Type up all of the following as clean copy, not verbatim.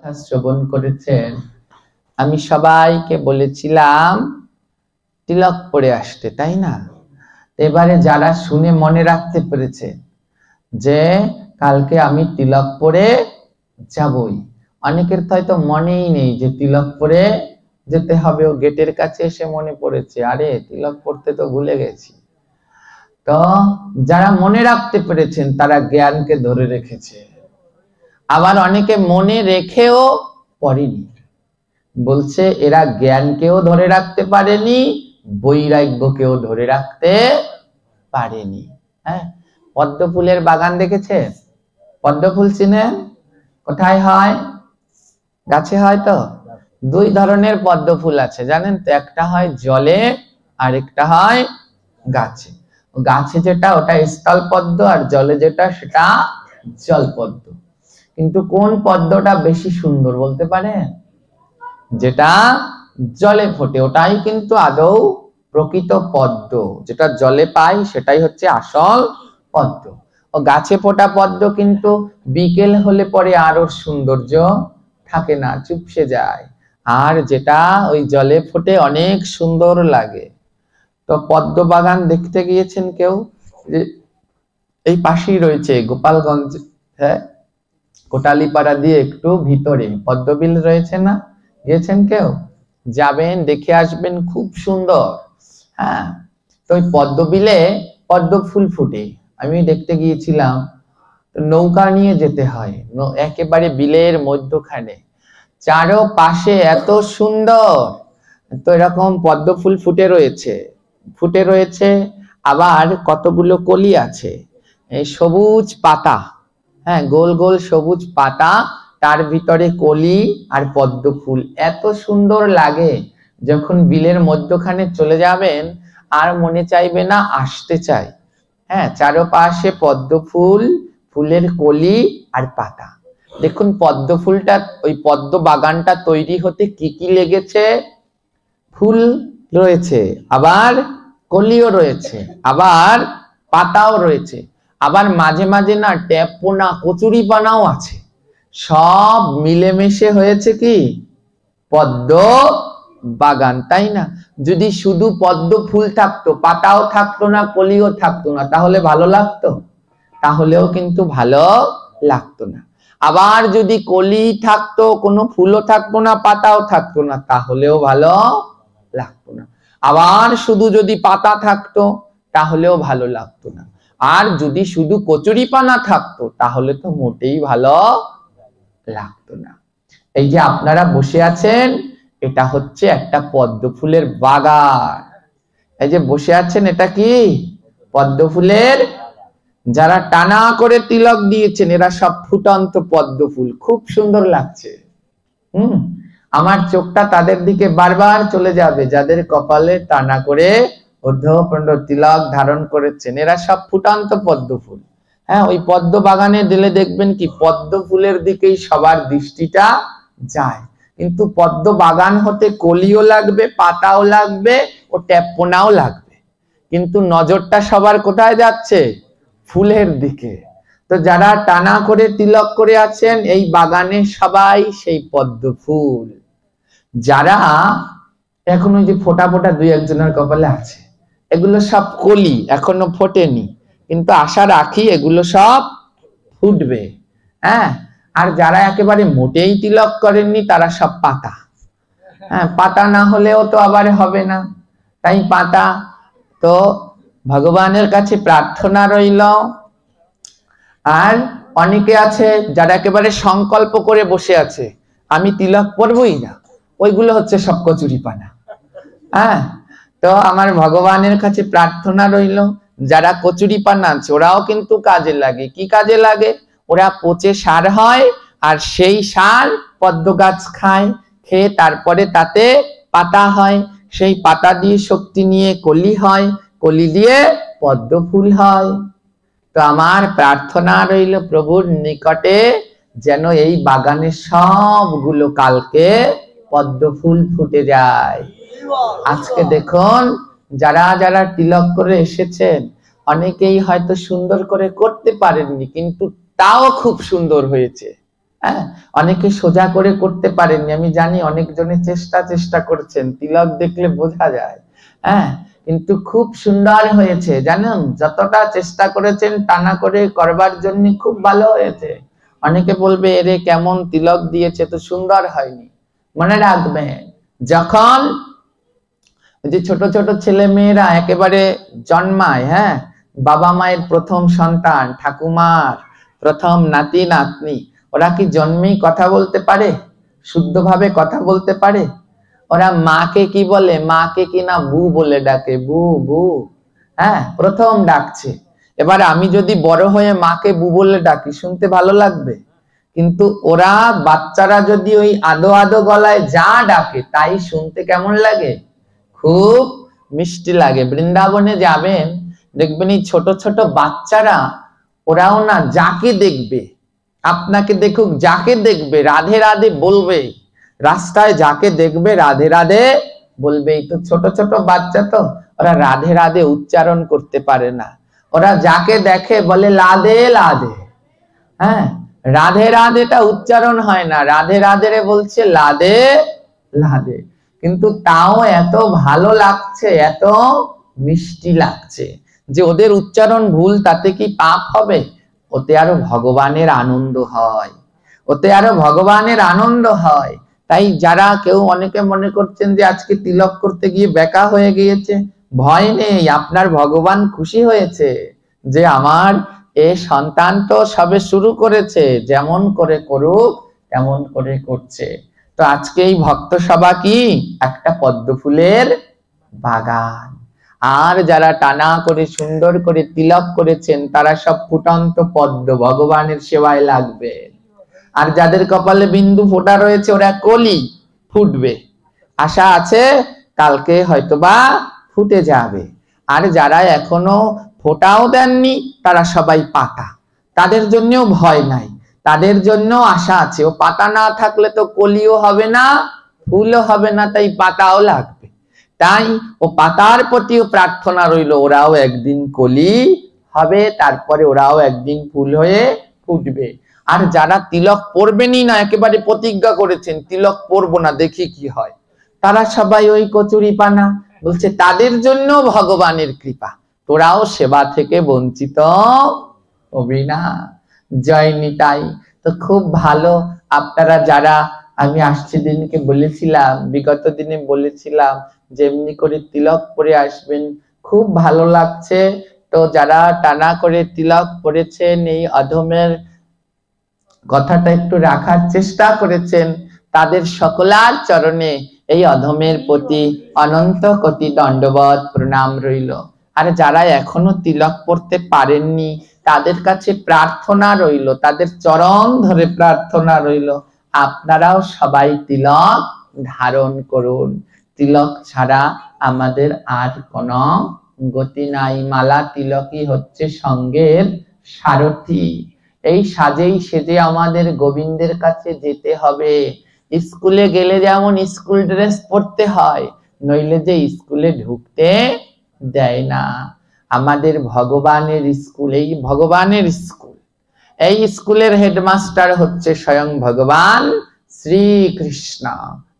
কথা শ্রবণ করেছেন। আমি সবাইকে বলেছিলাম তিলক পরে আসতে, তাই না? এবারে যারা শুনে মনে রাখতে পেরেছে যে কালকে আমি তিলক পরে যাবই, অনেকের তো হয়তো মনেই নেই যে তিলক পরে যেতে হবে। ও গেটের কাছে এসে মনে পড়েছে, আরে তিলক পরতে তো ভুলে গেছি। তো যারা মনে রাখতে পেরেছেন তারা জ্ঞানকে ধরে রেখেছে, আবার অনেকে মনে রেখেও পড়েনি। বলছে এরা জ্ঞানকেও ধরে রাখতে পারেনি, বৈরাগ্যকেও ধরে রাখতে পারেনি। হ্যাঁ, পদ্ম ফুলের বাগান দেখেছে? পদ্ম ফুল চিনেন? কোথায় হয়? গাছে হয় তো। দুই ধরনের পদ্ম ফুল আছে জানেন তো, একটা হয় জলে আর একটা হয় গাছে। গাছে যেটা ওটা স্থল পদ্ম, আর জলে যেটা সেটা জল পদ্ম। কিন্তু কোন পদ্মটা বেশি সুন্দর বলতে পারেন? যেটা জলে ফোটে ওটাই কিন্তু আদৌ প্রকৃত পদ্ম, যেটা জলে পাই সেটাই হচ্ছে আসল পদ্ম। ও গাছে ফোটা পদ্ম কিন্তু বিকেল হলে পরে আর ওর সৌন্দর্য থাকে না, চুপসে যায়। আর যেটা ওই জলে ফোটে অনেক সুন্দর লাগে। তো পদ্ম বাগান দেখতে গিয়েছেন কেউ? এই পাশেই রয়েছে গোপালগঞ্জ, হ্যাঁ, কোটালীপাড়া দিয়ে একটু ভিতরে পদ্মবিল রয়েছে না? গিয়েছেন কেউ? যাবেন, দেখে আসবেন, খুব সুন্দর। হ্যাঁ, তো ওই পদ্মবিলে পদ্ম ফুল ফুটে। আমি দেখতে গিয়েছিলাম। নৌকা নিয়ে যেতে হয়, একেবারে বিলের মধ্যখানে, চারো পাশে এত সুন্দর। তো এরকম পদ্ম ফুল ফুটে রয়েছে। আবার কতগুলো কলি আছে, এই সবুজ পাতা, হ্যাঁ, গোল গোল সবুজ পাতা, তার ভিতরে কলি আর পদ্ম ফুল। এত সুন্দর লাগে, যখন বিলের মধ্যখানে চলে যাবেন আর মনে চাইবে না আসতে চাই। হ্যাঁ, চারপাশে পদ্ম ফুল, ফুলের কলি আর পাতা। দেখুন পদ্ম ফুলটা, ওই পদ্ম বাগানটা তৈরি হতে কি কি লেগেছে? ফুল রয়েছে, আবার কলিও রয়েছে, আবার পাতাও রয়েছে, আবার মাঝে মাঝে না ট্যাপোনা, কচুরি পানাও আছে। সব মিলেমিশে হয়েছে কি পদ্ম বাগান, তাই না? যদি শুধু পদ্ম ফুল থাকতো, পাতাও থাকতো না, কলিও থাকতো না, তাহলে ভালো লাগতো? তাহলেও কিন্তু ভালো লাগতো না। আবার যদি কলি থাকতো, কোনো ফুলও থাকতো না, পাতাও থাকতো না, তাহলেও ভালো লাগতো না। আবার শুধু যদি পাতা থাকতো তাহলেও ভালো লাগতো না। আর যদি শুধু কচুরি পানা থাকতো তাহলে তো মোটেই ভালো লাগতো না। এই যে আপনারা বসে আছেন, এটা হচ্ছে একটা পদ্ম ফুলের বাগান। এই যে বসে আছেন, এটা কি পদ্ম ফুলের? যারা টানা করে তিলক দিয়েছেন এরা সব ফুটন্ত পদ্ম ফুল, খুব সুন্দর লাগছে। আমার চোখটা তাদের দিকে বারবার চলে যাবে যাদের কপালে টানা করে অর্ধপণ্ড তিলক ধারণ করেছেন, এরা সব ফুটন্ত পদ্ম ফুল। হ্যাঁ, ওই পদ্ম বাগানে দিলে দেখবেন কি পদ্ম ফুলের দিকেই সবার দৃষ্টিটা যায়। কিন্তু পদ্ম বাগান হতে কলিও লাগবে, পাতাও লাগবে, ও ট্যাপোনাও লাগবে, কিন্তু নজরটা সবার কোথায় যাচ্ছে? ফুলের দিকে। তো যারা টানা করে তিলক করে আছেন এই বাগানে সবাই সেই পদ্ম ফুল। যারা এখন ওই যে ফোটা ফোটা দুই একজনের কপালে আছে, এগুলো সব কলি, এখনো ফোটেনি, কিন্তু আশা রাখি এগুলো সব ফুটবে। হ্যাঁ, আর যারা একেবারে মোটেই তিলক করেননি তারা সব পাতা। হ্যাঁ, পাতা না হলেও তো আবার হবে না, তাই পাতা। তো ভগবানের কাছে প্রার্থনা রইল। আর অনেকে আছে যারা একেবারে সংকল্প করে বসে আছে আমি তিলক পরবই না, ওইগুলো হচ্ছে সব কচুরি পানা। হ্যাঁ, তো আমার ভগবানের কাছে প্রার্থনা রইল, যারা কচুরি পানা আছে ওরাও কিন্তু কাজে লাগে। কি কাজে লাগে? ওরা পচে সার হয়, আর সেই সার পদ্ম গাছ খায়, খেয়ে তারপরে তাতে পাতা হয়, সেই পাতা দিয়ে শক্তি নিয়ে কলি হয়, কলি দিয়ে পদ্ম ফুল হয়। তো আমার প্রার্থনা রইল প্রভুর নিকটে যেন এই বাগানে সবগুলো কালকে পদ্ম ফুল ফুটে যায়। আজকে দেখুন যারা যারা তিলক করে এসেছেন অনেকেই হয়তো সুন্দর করে করতে পারেননি, কিন্তু তাও খুব সুন্দর হয়েছে। হ্যাঁ, অনেকে সোজা করে করতে পারেননি, আমি জানি অনেকজনে চেষ্টা করেছেন, তিলক দেখলে বোঝা যায়। হ্যাঁ, কিন্তু খুব সুন্দর হয়েছে জানেন, যতটা চেষ্টা করেছেন টানা করে করবার জন্য খুব ভালো হয়েছে। অনেকে বলবে এরে কেমন তিলক দিয়েছে, তো সুন্দর হয়নি। মনে রাখবেন, যখন যে ছোট ছোট ছেলে মেয়েরা একেবারে জন্মায়, হ্যাঁ, বাবা মায়ের প্রথম সন্তান, ঠাকুমার প্রথম নাতি নাতনি, ওরা কি জন্মেই কথা বলতে পারে? শুদ্ধভাবে কথা বলতে পারে? ওরা মাকে কি বলে? মাকে কিনা বু বলে ডাকে, বু বু। হ্যাঁ, প্রথম ডাকছে। এবার আমি যদি বড় হয়ে মাকে বু বলে ডাকি, শুনতে ভালো লাগবে? কিন্তু ওরা বাচ্চারা যদি ওই আদো আদো গলায় যা ডাকে তাই শুনতে কেমন লাগে? খুব মিষ্টি লাগে। বৃন্দাবনে যাবেন, দেখবেন এই ছোট ছোট বাচ্চারা, ওরাও না যাকে দেখবে, আপনাকে দেখুক, যাকে দেখবে রাধে রাধে বলবে। রাস্তায় যাকে দেখবে রাধে রাধে বলবে। এই তো ছোট ছোট বাচ্চা, তো ওরা রাধে রাধে উচ্চারণ করতে পারে না। ওরা যাকে দেখে বলে লাদে লাদে। হ্যাঁ, রাধে রাধেটা উচ্চারণ হয় না, রাধে রাধে রে বলছে লাদে লাদে। কিন্তু তাও এত ভালো লাগছে, এত মিষ্টি লাগছে যে ওদের উচ্চারণ ভুল তাতে কি পাপ হবে? ওতে আরো ভগবানের আনন্দ হয়, ওতে আরো ভগবানের আনন্দ হয়। তাই যারা কেউ অনেকে মনে করছেন যে আজকে তিলক করতে গিয়ে বেকা হয়ে গিয়েছে, ভয় নেই, আপনার ভগবান খুশি হয়েছে যে আমার এ সন্তান তো সবে শুরু করেছে, যেমন করে করুক তেমন করে করছে। তো আজকে এই ভক্ত সভা কি একটা পদ্ম ফুলের বাগান। আর যারা টানা করে সুন্দর করে তিলক করেছেন তারা সব ফুটন্ত পদ্ম, ভগবানের সেবায় লাগবে। আর যাদের কপালে বিন্দু ফোঁটা রয়েছে ওরা কলি, ফুটবে। আশা আছে কালকে হয়তোবা ফুটে যাবে। আর যারা এখনো ফোঁটাও দেননি তারা সবাই পাতা, তাদের জন্যও ভয় নাই, তাদের জন্য আশা আছে। ও পাতা না থাকলে তো কলিও হবে না, ফুলও হবে না, তাই পাতাও লাগবে। তাই ও পাতার প্রতিও প্রার্থনা রইল, ওরাও একদিন কলি হবে, তারপরে ওরাও একদিন ফুল হয়ে ফুটবে। আর যারা তিলক পরবেনই না, একেবারে প্রতিজ্ঞা করেছেন তিলক পরবো না, দেখি কি হয়, তারা সবাই ওই কচুরি পানা বলছে, তাদের জন্য ভগবানের কৃপা, তোরাও সেবা থেকে বঞ্চিত হবি না। জয় নিতাই। তো খুব ভালো, আপনারা যারা, আমি আসছে দিনকে বলেছিলাম, বিগত দিনে বলেছিলাম যেমনি করে তিলক পরে আসবেন, খুব ভালো লাগছে। তো যারা টানা করে তিলক পরেছেন, এই অধমের কথাটা একটু রাখার চেষ্টা করেছেন, তাদের সকলার চরণে এই অধমের প্রতি অনন্ত কোটি দণ্ডবত প্রণাম রইল। আর যারা এখনো তিলক পড়তে পারেননি তাদের কাছে প্রার্থনা রইল, তাদের চরণ ধরে প্রার্থনা রইল, আপনারাও সবাই তিলক ধারণ করুন। তিলক ছাড়া আমাদের আর কোনো গতি নাই। মালা তিলকই হচ্ছে সঙ্গের সারথি। এই সাজেই সেজে আমাদের গোবিন্দের কাছে যেতে হবে। স্কুলে গেলে যেমন স্কুল ড্রেস পরতে হয়, নইলে যে স্কুলে ঢুকতে দেয় না। আমাদের ভগবানের স্কুল, এই ভগবানের স্কুল, এই স্কুলের হেডমাস্টার হচ্ছে স্বয়ং ভগবান শ্রীকৃষ্ণ।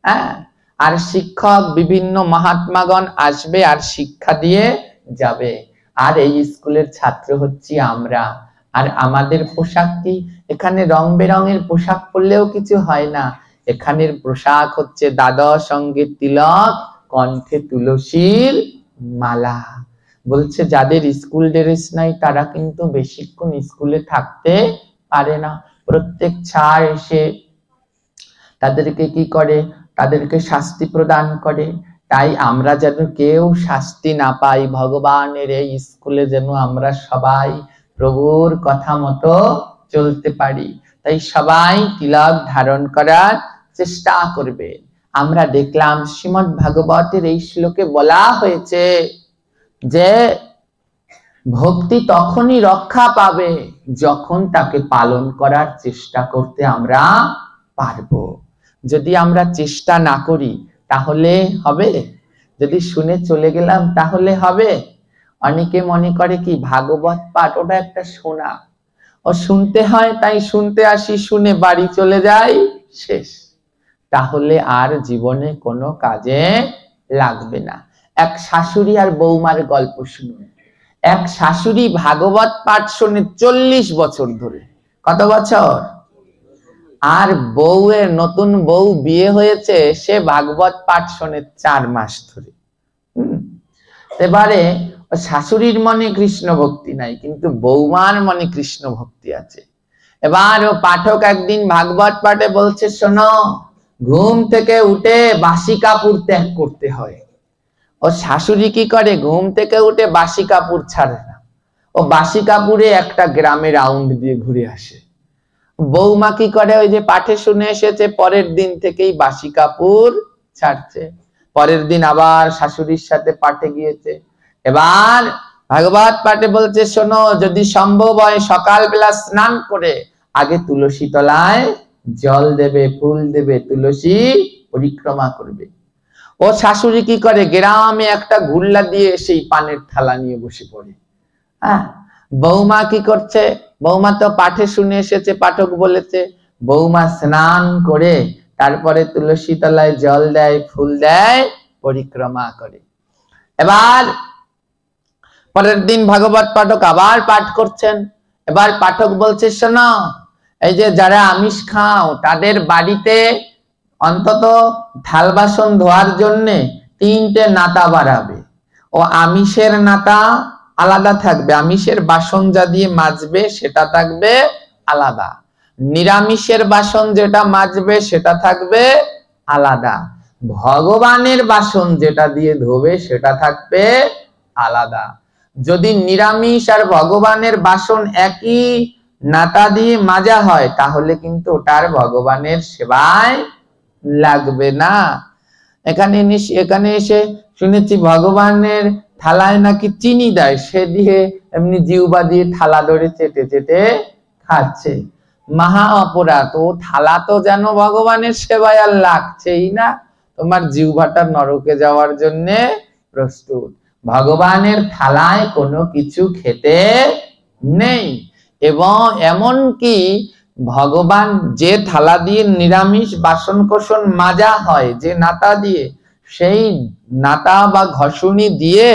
হ্যাঁ, আর শিক্ষক বিভিন্ন মহাত্মাগণ আসবে আর শিক্ষা দিয়ে যাবে। আর এই স্কুলের ছাত্র হচ্ছি আমরা। আর আমাদের পোশাক কি? এখানে রং বেরঙের পোশাক পরলেও কিছু হয় না। এখানের পোশাক হচ্ছে দ্বাদশ অঙ্গে তিলক, কণ্ঠে তুলসীর মালা। বলছে যাদের স্কুল ড্রেস নাই তারা কিন্তু বেশিক্ষণ স্কুলে থাকতে পারে না। প্রত্যেক ছাড় এসে তাদেরকে কি করে? তাদেরকে শাস্তি প্রদান করে। তাই আমরা যেন কেউ শাস্তি না পাই, ভগবানের এই স্কুলে যেন আমরা সবাই প্রভুর কথা মতো চলতে পারি। তাই সবাই তিলক ধারণ করার চেষ্টা করবে। আমরা দেখলাম শ্রীমদ্ ভাগবতের এই শ্লোকে বলা হয়েছে যে ভক্তি তখনই রক্ষা পাবে যখন তাকে পালন করার চেষ্টা করতে আমরা পারবো। যদি আমরা চেষ্টা না করি তাহলে হবে? যদি শুনে চলে গেলাম তাহলে হবে? অনেকে মনে করে কি ভাগবত পাঠ ওটা একটা শোনা, ও শুনতে হয় তাই শুনতে আসি, শুনে বাড়ি চলে যাই, শেষ। তাহলে আর জীবনে কোনো কাজে লাগবে না। এক শাশুড়ি আর বৌমার গল্প শুনুন। এক শাশুড়ি ভাগবত পাঠ শোনে 40 বছর ধরে। কত বছর? আর বউয়ের, নতুন বউ বিয়ে হয়েছে, সে ভাগবত পাঠ শোনে 4 মাস ধরে। এবারে শাশুড়ির মনে কৃষ্ণ ভক্তি নাই, কিন্তু বৌমার মনে কৃষ্ণ ভক্তি আছে। এবার ও পাঠক একদিন ভাগবত পাঠে বলছে, শোনো, ঘুম থেকে উঠে বাসি কাপড় ত্যাগ করতে হয়। ও শাশুড়ি কি করে? ঘুম থেকে উঠে বাসি কাপড় ছাড়ে না, ও বাসি কাপড়ে একটা গ্রামে রাউন্ড দিয়ে ঘুরে আসে। বৌমা কি করে? ওই যে পাঠে শুনে এসেছে, পরের দিন থেকেই বাসি কাপড় ছাড়ছে। পরের দিন আবার শাশুড়ির সাথে পাঠে গিয়েছে। এবার ভাগবত পাঠে বলছে, শোনো, যদি সম্ভব হয় সকালবেলা স্নান করে আগে তুলসী তলায় জল দেবে, ফুল দেবে, তুলসী পরিক্রমা করবে। ও শাশুড়ি কি করে? গ্রামে একটা ঘুরলা দিয়ে সেই পানের থালা নিয়ে বসে পড়ে। হ্যাঁ, বৌমা কি করছে? বৌমা তো পাঠে শুনে এসেছে, পাঠক বলেছে। বৌমা স্নান করে তারপরে তুলসী তলায় জল দেয়, ফুল দেয়, পরিক্রমা করে। এবার পরের দিন ভাগবত পাঠক আবার পাঠ করছেন। এবার পাঠক বলছে, শোনো, এই যে যারা আমিষ খাও তাদের বাড়িতে অন্তত থাল বাসন ধোয়ার জন্য 3টে নাতা বাড়াবে। ও আমিষের নাতা আলাদা থাকবে, আমিষের বাসন যা দিয়ে মাজবে সেটা থাকবে আলাদা, নিরামিষের বাসন যেটা মাজবে সেটা থাকবে আলাদা, ভগবানের বাসন যেটা দিয়ে ধোবে সেটা থাকবে আলাদা। যদি নিরামিষ আর ভগবানের বাসন একই নাতা দিয়ে মাজা হয় তাহলে কিন্তু ওটার ভগবানের সেবায় লাগবে না। এখানে এসে শুনেছি ভগবানের থালায় নাকি চিনি দেয়, সে দিয়ে এমনি জিহ্বা দিয়ে থালা ধরে চেটে চেটে খাচ্ছে। মহা অপরাধ। ও থালা তো যেন ভগবানের সেবায় আর লাগছেই না, তোমার জিহ্বাটা নরকে যাওয়ার জন্য প্রস্তুত। ভগবানের থালায় কোনো কিছু খেতে নেই। এবং এমন কি ভগবান যে থালা দিয়ে নিরামিষ বাসন কোসন মাজা হয়, যে নাতা দিয়ে, সেই নাতা বা ঘষুনি দিয়ে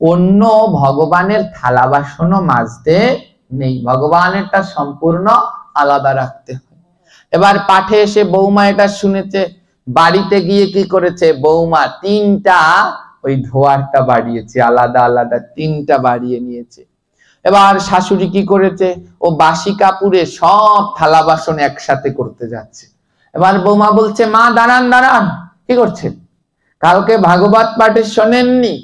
অন্য ভগবানের থালা বাসনও মাজতে নেই, ভগবানেরটা সম্পূর্ণ আলাদা রাখতে হয়। এবার পাঠে এসে বৌমা এটা শুনেছে, বাড়িতে গিয়ে কি করেছে? বৌমা 3টা ওই ধোয়ারটা বাড়িয়েছে, আলাদা আলাদা 3টা বাড়িয়ে নিয়েছে। এবার শাশুড়ি কি করেছে? ও বাসি কাপড়ে সব থালা বাসন একসাথে করতে যাচ্ছে। এবার বৌমা বলছে, মা দাঁড়ান দাঁড়ান, কি করছেন? কালকে ভাগবত পাঠে শোনেননি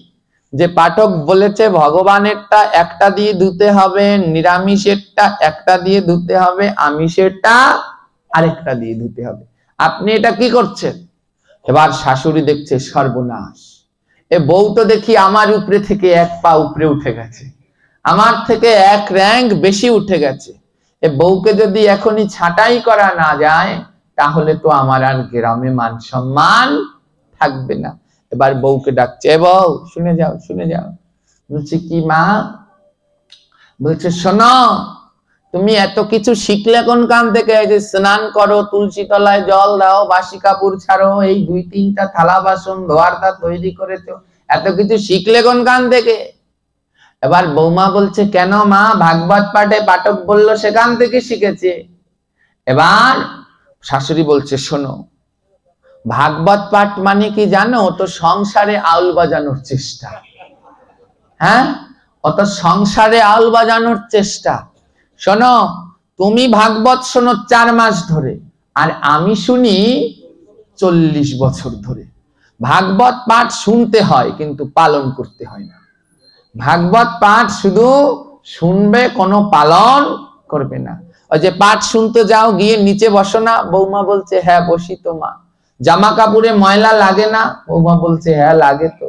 যে পাঠক বলেছে ভগবানেরটা একটা দিয়ে ধুতে হবে, নিরামিষেরটা একটা দিয়ে ধুতে হবে, আমিষেরটা আরেকটা দিয়ে ধুতে হবে, আপনি এটা কি করছেন? এবার শাশুড়ি দেখছে সর্বনাশ, এ বউ তো দেখি আমার উপরে থেকে 1 পা উপরে উঠে গেছে, আমার থেকে 1 র‍্যাঙ্ক বেশি উঠে গেছে। এ বউকে যদি এখনই ছাঁটাই করা না যায় তাহলে তো আমার আর গ্রামে মান সম্মান থাকবে না। এবার বউকে ডাকছে, বউ শুনে যাও, শুনে যাও। বলছে, কি মা? বলছে, শোনো, তুমি এত কিছু শিখলে কোন কান থেকে? এই যে স্নান করো, তুলসী তলায় জল দাও, বাসি কাপড় ছাড়ো, এই 2-3টা থালা বাসন ধোয়ারটা তৈরি করেছো, এত কিছু শিখলে কোন কান থেকে? এবার বৌমা বলছে, কেন মা? ভাগবত পাঠে পাঠক বললো সেখান থেকে শিখেছে। এবার শাশুড়ি বলছে, শোনো, ভাগবত পাঠ মানে কি জানো? তো সংসারে আউল বাজানোর চেষ্টা। হ্যাঁ, অত সংসারে আউল বাজানোর চেষ্টা। শোনো, তুমি ভাগবত শোনো 4 মাস ধরে, আর আমি শুনি 40 বছর ধরে। ভাগবত পাঠ শুনতে হয় কিন্তু পালন করতে হয় না। ভাগবত পাঠ শুধু শুনবে, কোনো পালন করবে না। ওই যে পাঠ শুনতে যাও, গিয়ে নিচে বসো না? বৌমা বলছে, হ্যাঁ বসি তো মা। জামা কাপড়ে ময়লা লাগে না? বৌমা বলছে, হ্যাঁ লাগে তো।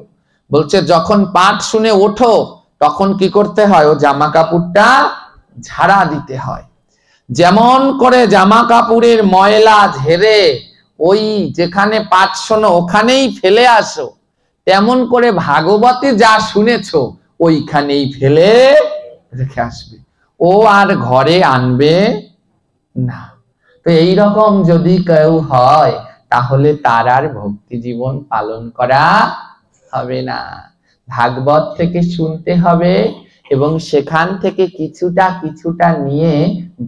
বলছে, যখন পাঠ শুনে ওঠো তখন কি করতে হয়? ও জামা কাপড়টা ঝাড়া দিতে হয়। যেমন করে জামা কাপড়ের ময়লা ঝেড়ে ওই যেখানে পাঠ শোনো ওখানেই ফেলে আসো, তেমন করে ভাগবতে যা শুনেছো ওইখানেই ফেলে রেখে আসবে। ও আর ঘরে আনবে না। তো এইরকম যদি কেউ হয় তাহলে তার আর ভক্তি জীবন পালন করা হবে না। ভাগবত থেকে শুনতে হবে এবং সেখান থেকে কিছুটা কিছুটা নিয়ে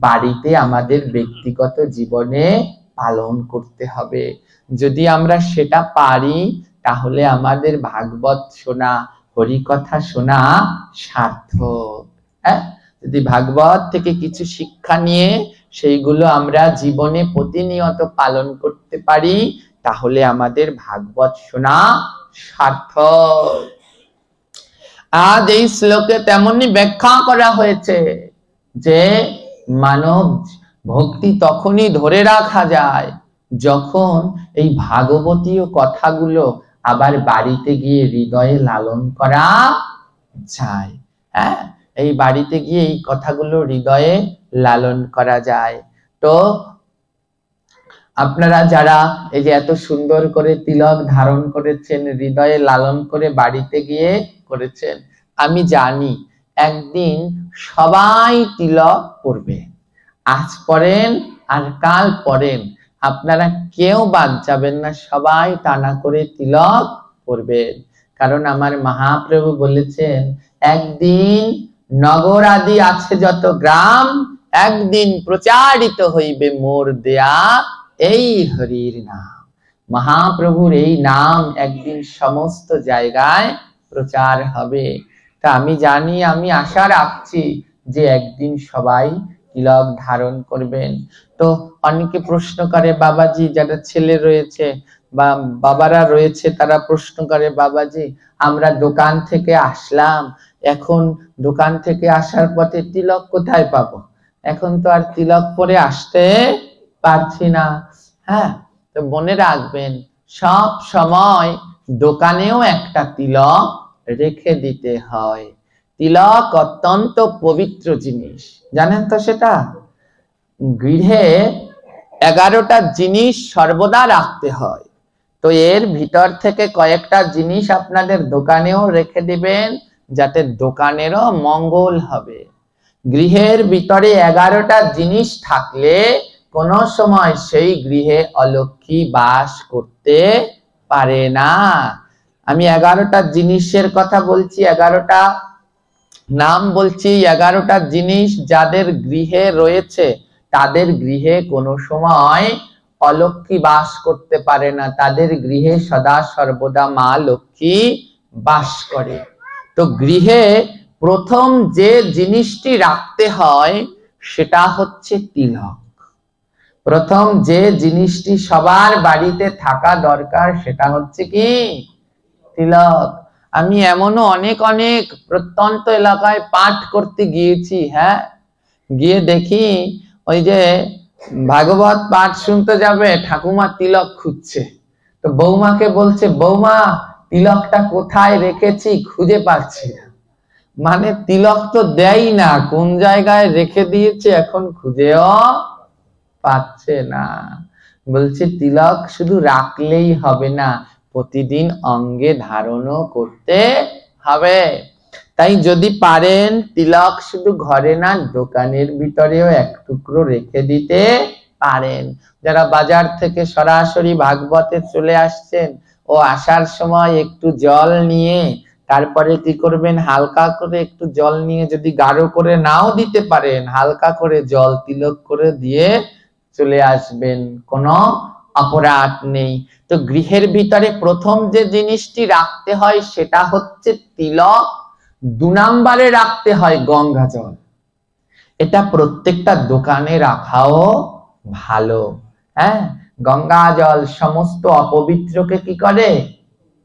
বাড়িতে আমাদের ব্যক্তিগত জীবনে পালন করতে হবে। যদি আমরা সেটা পারি তাহলে আমাদের ভাগবত শোনা, হরিকথা শোনা সার্থক। হ্যাঁ, যদি ভাগবত থেকে কিছু শিক্ষা নিয়ে সেইগুলো আমরা জীবনে প্রতিনিয়ত পালন করতে পারি তাহলে আমাদের ভাগবত শোনা সার্থক। আজ এই শ্লোকে তেমনি ব্যাখ্যা করা হয়েছে যে মানব ভক্তি তখনই ধরে রাখা যায় যখন এই ভাগবতীয় কথাগুলো আবার বাড়িতে গিয়ে হৃদয়ে লালন করা যায়। হ্যাঁ, এই বাড়িতে গিয়ে এই কথাগুলো হৃদয়ে লালন করা যায়। তো আপনারা যারা এই যে এত সুন্দর করে তিলক ধারণ করেছেন, হৃদয়ে লালন করে বাড়িতে গিয়ে করেছেন, আমি জানি একদিন সবাই তিলক পরবে। আজ পরেন আর কাল পরেন, আপনারা কেউ বাদ যাবেন না, সবাই টানা করে তিলক পরবেন। কারণ আমার মহাপ্রভু বলেছেন একদিন নগর আদি আছে যত গ্রাম, একদিন প্রচারিত হইবে মোর দেয়া এই হরির নাম। মহাপ্রভুর এই নাম একদিন সমস্ত জায়গায় প্রচার হবে। তা আমি জানি, আমি আশা রাখছি যে একদিন সবাই তিলক ধারণ করবেন। তো অনেকে প্রশ্ন করে বাবাজি, যারা ছেলে রয়েছে বা বাবারা রয়েছে তারা প্রশ্ন করে বাবাজি আমরা দোকান থেকে আসলাম, এখন দোকান থেকে আসার পথে তিলক কোথায় পাবো? এখন তো আর তিলক পরে আসতে পারছি না। হ্যাঁ, তো মনে রাখবেন সব সময় দোকানেও একটা তিলক রেখে দিতে হয়। তিলক অত্যন্ত পবিত্র জিনিস, জানেন তো সেটা? গৃহে 11টা জিনিস সর্বদা রাখতে হয়। তো এর ভিতর থেকে কয়েকটা জিনিস আপনাদের দোকানেও রেখে দিবেন যাতে দোকানেরও মঙ্গল হবে। গৃহের ভিতরে 11টা জিনিস থাকলে কোন সময় সেই গৃহে অলক্ষ্মী বাস করতে পারে না। আমি 11টা জিনিসের কথা বলছি, 11টা নাম বলছি। 11টা জিনিস যাদের গৃহে রয়েছে তাদের গৃহে কোনো সময় অলক্ষ্মী বাস করতে পারে না, তাদের গৃহে সদা সর্বদা মা লক্ষ্মী বাস করে। তো গৃহে প্রথম যে জিনিসটি রাখতে হয় সেটা হচ্ছে তিলক। প্রথম যে জিনিসটি সবার বাড়িতে থাকা দরকার সেটা হচ্ছে কি? তিলক। আমি এমনও অনেক অনেক প্রত্যন্ত এলাকায় পাঠ করতে গিয়েছি। হ্যাঁ, গিয়ে দেখি ওই যে ভাগবত পাঠ শুনতে যাবে, ঠাকুমা তিলক খুঁজছে। তো বৌমাকে বলছে বৌমা তিলকটা কোথায় রেখেছি খুঁজে পাচ্ছি না। মানে তিলক তো দেয় না, কোন জায়গায় রেখে দিয়েছে এখন খুঁজেও পাচ্ছে না। বলছে তিলক শুধু রাখলেই হবে না, প্রতিদিন অঙ্গে ধারণও করতে হবে। তাই যদি পারেন তিলক শুধু ঘরে না দোকানের ভিতরেও এক টুকরো রেখে দিতে পারেন। যারা বাজার থেকে সরাসরি ভাগবতে চলে আসছেন ও আসার সময় একটু জল নিয়ে তারপরে কি করবেন, হালকা করে একটু জল নিয়ে, যদি গাঢ় করে নাও দিতে পারেন হালকা করে জল তিলক করে দিয়ে চলে আসবেন, কোনো অপরাধ নেই। তো গৃহের ভিতরে প্রথম যে জিনিসটি রাখতে হয় সেটা হচ্ছে তিলক। 2 নম্বরে রাখতে হয় গঙ্গা জল। এটা প্রত্যেকটা দোকানে রাখাও ভালো। হ্যাঁ, গঙ্গা জল সমস্ত অপবিত্রকে কি করে?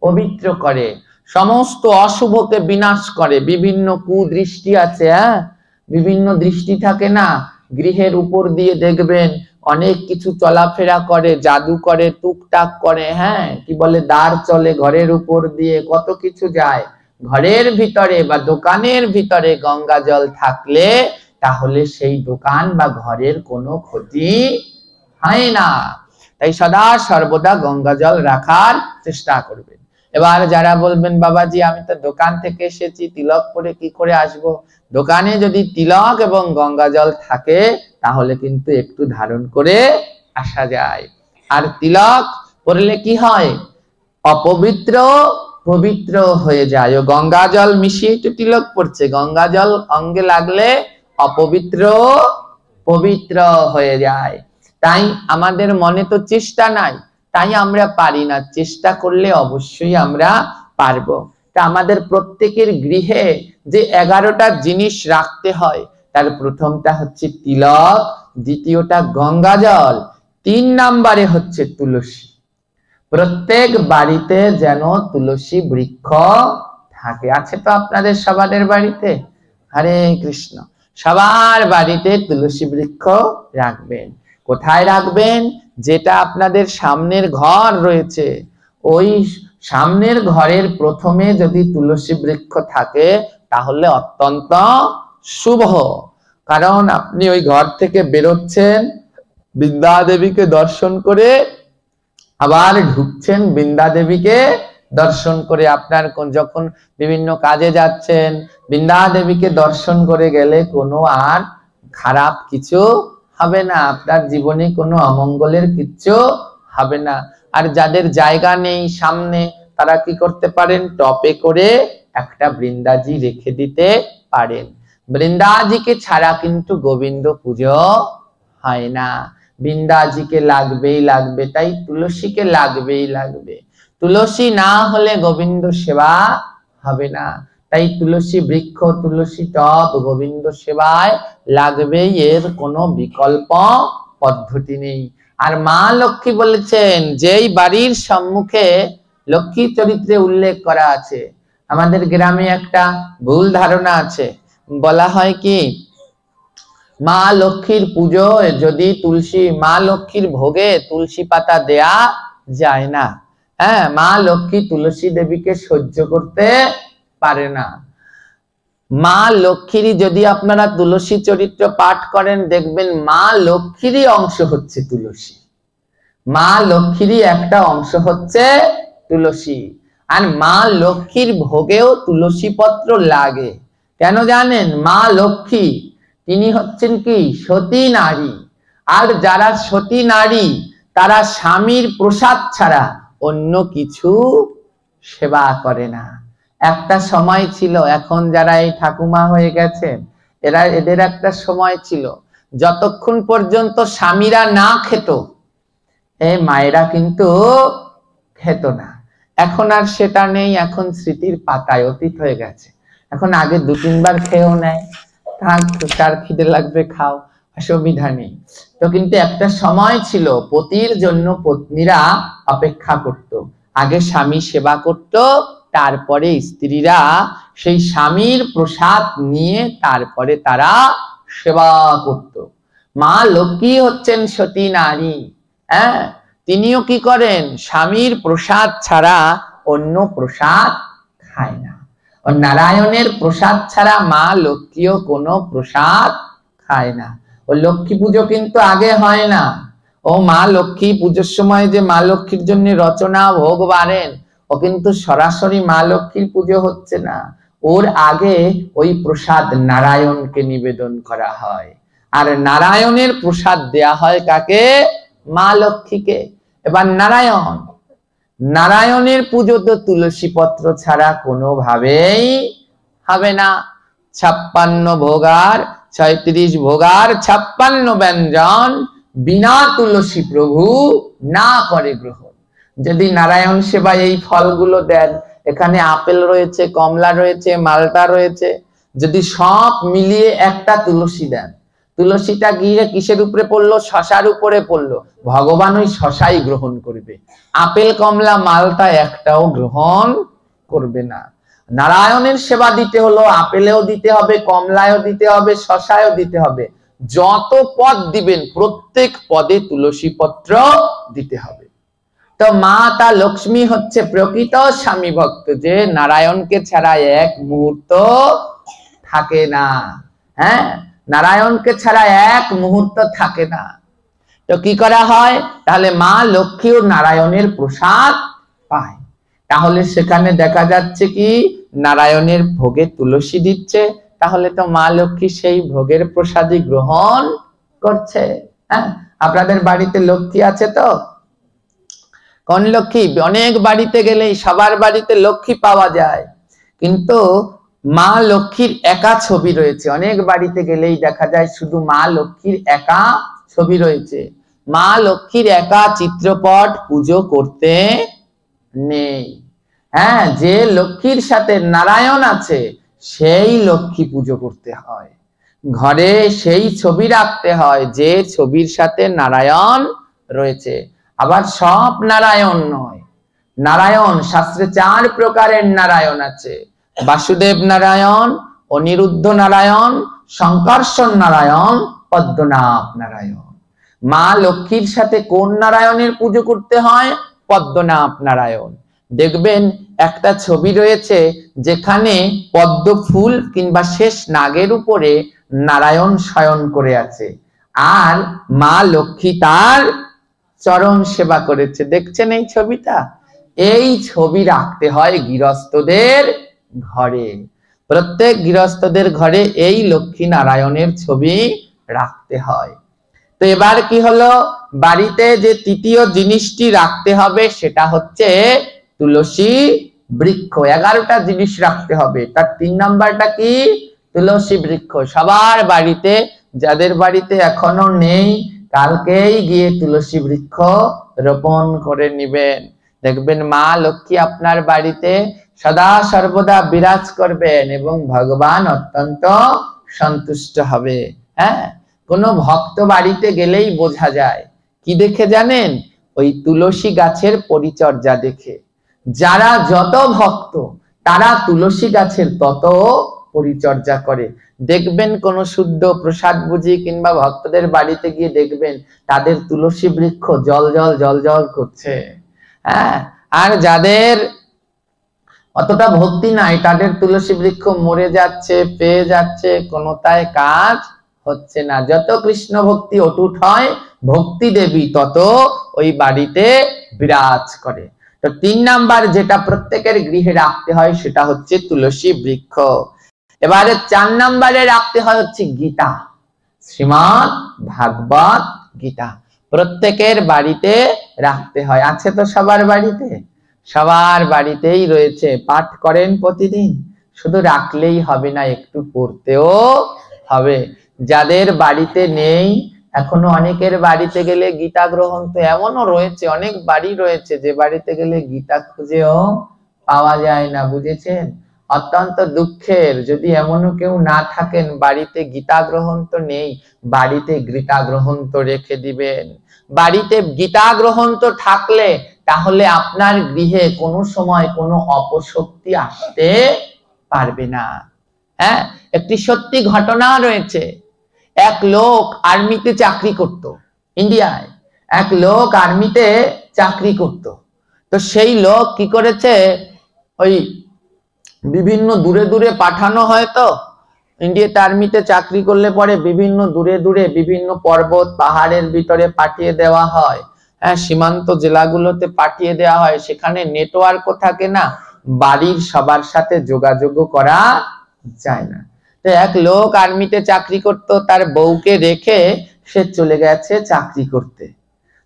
পবিত্র করে, সমস্ত অশুভকে বিনাশ করে। বিভিন্ন কুদৃষ্টি আছে, হ্যাঁ, বিভিন্ন দৃষ্টি থাকে না, গৃহের উপর দিয়ে দেখবেন অনেক কিছু চলাফেরা করে, জাদু করে, টুকটাক করে। হ্যাঁ, কি বলে দ্বার চলে ঘরের উপর দিয়ে, কত কিছু যায়। ঘরের ভিতরে বা দোকানের ভিতরে গঙ্গা জল থাকলে তাহলে সেই দোকান বা ঘরের কোনো ক্ষতি হয় না। তাই সদা সর্বদা গঙ্গা জল রাখার চেষ্টা করবেন। এবার যারা বলবেন বাবাজি আমি তো দোকান থেকে এসেছি, তিলক পরে কি করে আসবো? দোকানে যদি তিলক এবং গঙ্গা জল থাকে তাহলে কিন্তু একটু ধারণ করে আসা যায়। আর তিলক পরলে কি হয়, অপবিত্র পবিত্র হয়ে যায়। ও গঙ্গা জল মিশিয়ে একটু তিলক পড়ছে, গঙ্গা জল অঙ্গে লাগলে অপবিত্র পবিত্র হয়ে যায়। তাই আমাদের মনে তো চেষ্টা নাই, তাই আমরা পারি না। চেষ্টা করলে অবশ্যই আমরা পারবো। তা আমাদের প্রত্যেকের গৃহে যে 11টা জিনিস রাখতে হয়, তার প্রথমটা হচ্ছে তিলক, দ্বিতীয়টা গঙ্গা জল, 3 নম্বরে হচ্ছে তুলসী। প্রত্যেক বাড়িতে যেন তুলসী বৃক্ষ থাকে। আছে তো আপনাদের সবার বাড়িতে? হরে কৃষ্ণ। সবার বাড়িতে তুলসী বৃক্ষ রাখবেন। কোথায় রাখবেন? যেটা আপনাদের সামনের ঘর রয়েছে, ওই সামনের ঘরের প্রথমে যদি তুলসী বৃক্ষ থাকে তাহলে অত্যন্ত শুভ। কারণ আপনি ওই ঘর থেকে বেরোচ্ছেন বৃন্দা দেবীকে দর্শন করে, আবার ঢুকছেন বৃন্দা দেবীকে দর্শন করে। আপনার যখন বিভিন্ন কাজে যাচ্ছেন বৃন্দা দেবীকে দর্শন করে গেলে কোনো আর খারাপ কিছু হবে না, আপনার জীবনে কোনো অমঙ্গলের কিছু হবে না। আর যাদের জায়গা নেই সামনে, তারা কি করতে পারেন, টপে করে একটা বৃন্দাজি রেখে দিতে পারেন। বৃন্দাজিকে ছাড়া কিন্তু গোবিন্দ পুজো হয় না। বৃন্দাজিকে লাগবেই লাগবে, তাই তুলসীকে লাগবেই লাগবে। তুলসী না হলে গোবিন্দ সেবা হবে না। তাই তুলসী বৃক্ষ, তুলসী টব গোবিন্দ সেবায় লাগবেই, এর কোনো বিকল্প পদ্ধতি নেই। আর মা লক্ষ্মী বলেছেন, যেই বাড়ির সম্মুখে লক্ষ্মী চরিত্রে উল্লেখ করা আছে। আমাদের গ্রামে একটা ভুল ধারণা আছে, বলা হয় কি মা লক্ষ্মীর পুজো যদি তুলসী, মা লক্ষ্মীর ভোগে তুলসী পাতা দেয়া যায় না। হ্যাঁ, মা লক্ষ্মী তুলসী দেবীকে সহ্য করতে পারে না। মা লক্ষ্মীরই যদি আপনারা তুলসী চরিত্র পাঠ করেন, দেখবেন মা লক্ষ্মীরই অংশ হচ্ছে তুলসী। মা লক্ষ্মীরই একটা অংশ হচ্ছে তুলসী। আর মা লক্ষ্মীর ভোগেও তুলসী পত্র লাগে। কেন জানেন? মা লক্ষ্মী তিনি হচ্ছেন কি সতী নারী। আর যারা সতী নারী তারা স্বামীর প্রসাদ ছাড়া অন্য কিছু সেবা করে না। একটা সময় ছিল, এখন যারা এই ঠাকুমা হয়ে গেছেন এদের একটা সময় ছিল, যতক্ষণ পর্যন্ত স্বামীরা না খেত মায়েরা কিন্তু খেত না। এখন আর সেটা নেই, এখন স্মৃতির পাতায় অতীত হয়ে গেছে। এখন আগে 2-3 বার খেয়েও নেয়, কার খিদে লাগবে খাও, অসুবিধা নেই। তো কিন্তু একটা সময় ছিল পতির জন্য পত্নীরা অপেক্ষা করত। আগে স্বামী সেবা করত, তারপরে স্ত্রীরা সেই স্বামীর প্রসাদ নিয়ে তারপরে তারা সেবা করত। মা লক্ষ্মী হচ্ছেন সতী নারী। হ্যাঁ, তিনিও কি করেন, স্বামীর প্রসাদ ছাড়া অন্য প্রসাদ খায় না। ও নারায়ণের প্রসাদ ছাড়া মা লক্ষ্মীও কোনো প্রসাদ খায় না। ও লক্ষ্মী পুজো কিন্তু আগে হয় না। ও মা লক্ষ্মী পুজোর সময় যে মা লক্ষ্মীর জন্য রচনা ভোগ বাড়েন, ও কিন্তু সরাসরি মা লক্ষ্মীর পুজো হচ্ছে না। ওর আগে ওই প্রসাদ নারায়ণকে নিবেদন করা হয়। আর নারায়ণের প্রসাদ দেয়া হয় কাকে? মা লক্ষ্মীকে। এবার নারায়ণের পুজো তো তুলসী পত্র ছাড়া কোনোভাবেই হবে না। 56 ভোগার 36 ভোগার 56 ব্যঞ্জন বিনা তুলসী প্রভু না করে গ্রহণ। যদি নারায়ণ সেবায় এই ফলগুলো দেন, এখানে আপেল রয়েছে, কমলা রয়েছে, মালটা রয়েছে, যদি সব মিলিয়ে একটা তুলসী দেন, তুলসীটা গিয়ে কিসের উপরে পড়লো? শশার উপরে পড়লো, ভগবান ওই শশাই গ্রহণ করবে। আপেল কমলা মালটা একটাও গ্রহণ করবে না। নারায়ণের সেবা দিতে হলো আপেলেও দিতে হবে, কমলায়ও দিতে হবে, শশায়ও দিতে হবে। যত পদ দিবেন প্রত্যেক পদে তুলসী পত্র দিতে হবে। তো মাতা লক্ষ্মী হচ্ছে প্রকৃত স্বামী ভক্ত, যে নারায়ণকে ছাড়া এক মুহূর্ত থাকে না। হ্যাঁ, নারায়ণকে ছাড়া এক মুহূর্ত থাকে না। তো কি করা হয়? তাহলে মা লক্ষ্মীও নারায়ণের প্রসাদ পায়। তাহলে সেখানে দেখা যাচ্ছে কি নারায়ণের ভোগে তুলসী দিচ্ছে, তাহলে তো মা লক্ষ্মী সেই ভোগের প্রসাদই গ্রহণ করছে। হ্যাঁ, আপনাদের বাড়িতে লক্ষ্মী আছে তো? কোন লক্ষ্মী? অনেক বাড়িতে গেলেই সবার বাড়িতে লক্ষ্মী পাওয়া যায়, কিন্তু মা লক্ষ্মীর একা ছবি রয়েছে। অনেক বাড়িতে গেলেই দেখা যায় শুধু মা লক্ষ্মীর একা ছবি রয়েছে। মা লক্ষ্মীর একা চিত্রপট পুজো করতে নেই। হ্যাঁ, যে লক্ষ্মীর সাথে নারায়ণ আছে সেই লক্ষ্মী পুজো করতে হয়। ঘরে সেই ছবি রাখতে হয় যে ছবির সাথে নারায়ণ রয়েছে। আবার সব নারায়ণ নয়, নারায়ণ শাস্ত্রে 4 প্রকারের নারায়ণ আছে: বাসুদেব নারায়ণ, অনিরুদ্ধ নারায়ণ, শঙ্কর্ষণ নারায়ণ, পদ্মনাভ নারায়ণ। মা লক্ষ্মীর সাথে কোন নারায়ণের পুজো করতে হয়? পদ্মনাভ নারায়ণ। দেখবেন একটা ছবি রয়েছে যেখানে পদ্ম ফুল কিংবা শেষ নাগের উপরে নারায়ণ শয়ন করে আছে, আর মা লক্ষ্মী তার চরণ সেবা করেছে। দেখছেন এই ছবিটা? এই ছবি রাখতে হয় গৃহস্থদের ঘরে। প্রত্যেক গৃহস্থদের ঘরে এই লক্ষ্মী নারায়ণের ছবি রাখতে হয়। তো এবার কি হলো, বাড়িতে যে তৃতীয় জিনিসটি রাখতে হবে সেটা হচ্ছে তুলসী বৃক্ষ। 11টা জিনিস রাখতে হবে, তার 3 নাম্বারটা কি? তুলসী বৃক্ষ। সবার বাড়িতে, যাদের বাড়িতে এখনো নেই, কালকেই গিয়ে তুলসী বৃক্ষ রোপণ করে নিবেন। দেখবেন মা লক্ষ্মী আপনার বাড়িতে সদা সর্বদা বিরাজ করবেন এবং ভগবান অত্যন্ত সন্তুষ্ট হবে। হ্যাঁ, কোন ভক্ত বাড়িতে গেলেই বোঝা যায়, কি দেখে জানেন? ওই তুলসী গাছের পরিচর্যা দেখে। যারা যত ভক্ত তারা তুলসী গাছের তত পরিচর্যা করে। দেখবেন কোন শুদ্ধ প্রসাদ বুঝি কিংবা ভক্তদের বাড়িতে গিয়ে দেখবেন তাদের তুলসী বৃক্ষ জল জল জল জল করছে। হ্যাঁ, আর যাদের অতটা ভক্তি নাই তাদের তুলসী বৃক্ষ মরে যাচ্ছে, পেয়ে যাচ্ছে, কোনোটায় কাজ হচ্ছে না। যত কৃষ্ণ ভক্তি অটুট হয়, ভক্তি দেবী তত ওই বাড়িতে বিরাজ করে। তো 3 নাম্বার যেটা প্রত্যেকের গৃহে রাখতে হয় সেটা হচ্ছে তুলসী বৃক্ষ। এবারে 4 নাম্বারে রাখতে হয় হচ্ছে গীতা, শ্রীমদ্ ভাগবত গীতা। প্রত্যেকের বাড়িতে রাখতে হয়। আছে তো সবার বাড়িতে? সবার বাড়িতেই রয়েছে। পাঠ করেন প্রতিদিন? শুধু রাখলেই হবে না, একটু পড়তেও হবে। যাদের বাড়িতে নেই, এখনো অনেকের বাড়িতে গেলে গীতা গ্রহণ তো এমনও রয়েছে, অনেক বাড়ি রয়েছে যে বাড়িতে গেলে গীতা খুঁজেও পাওয়া যায় না। বুঝেছেন? অত্যন্ত দুঃখের। যদি এমনও কেউ না থাকেন বাড়িতে গীতা গ্রহণ তো নেই, বাড়িতে গীতা গ্রহণ তো রেখে দিবেন। বাড়িতে গীতা গ্রহণ তো থাকলে তাহলে আপনার গৃহে কোনো সময় কোনো অপশক্তি আসতে পারবে না। হ্যাঁ, একটি সত্যি ঘটনা রয়েছে। এক লোক আর্মিতে চাকরি করত, ইন্ডিয়ায় এক লোক আর্মিতে চাকরি করত। তো সেই লোক কি করেছে, ওই বিভিন্ন দূরে দূরে পাঠানো হয়। তো ইন্ডিয়াতে আর্মিতে চাকরি করলে পরে বিভিন্ন দূরে দূরে বিভিন্ন পর্বত পাহাড়ের ভিতরে পাঠিয়ে দেওয়া হয়। হ্যাঁ, সীমান্ত জেলাগুলোতে পাঠিয়ে দেওয়া হয়। সেখানে নেটওয়ার্কও থাকে না, বাড়ির সবার সাথে যোগাযোগও করা যায় না। তো এক লোক আর্মিতে চাকরি করত, তার বউকে রেখে সে চলে গেছে চাকরি করতে।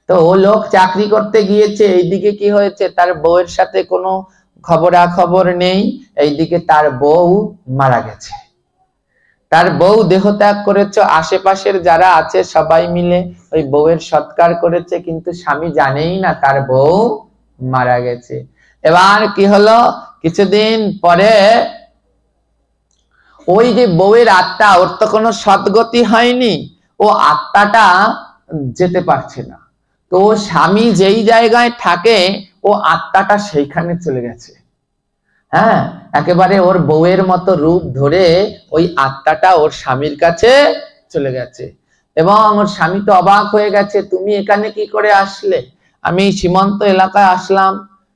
তো ও লোক চাকরি করতে গিয়েছে, এইদিকে কি হয়েছে, তার বউয়ের সাথে কোনো খবরাখবর নেই। এইদিকে তার বউ মারা গেছে। তার বউ দেহত্যাগ করেছে। আশেপাশের যারা আছে সবাই মিলে ওই বউয়ের সৎকার করেছে, কিন্তু স্বামী জানেই না তার বউ মারা গেছে। এবার কি হলো, কিছুদিন পরে ওই যে বউয়ের আত্মা, ওর তো কোনো সদ্গতি হয়নি, ও আত্মাটা যেতে পারছে না। তো স্বামী যেই জায়গায় থাকে ও আত্মাটা সেইখানে চলে গেছে। হ্যাঁ, একেবারে ওর বউয়ের মতো রূপ ধরে ওই আত্মাটা ওর স্বামীর কাছে চলে গেছে। এবং ওর স্বামী তো অবাক হয়ে গেছে, তুমি এখানে কি করে আসলে? আমি সীমান্ত এলাকায় আসলাম,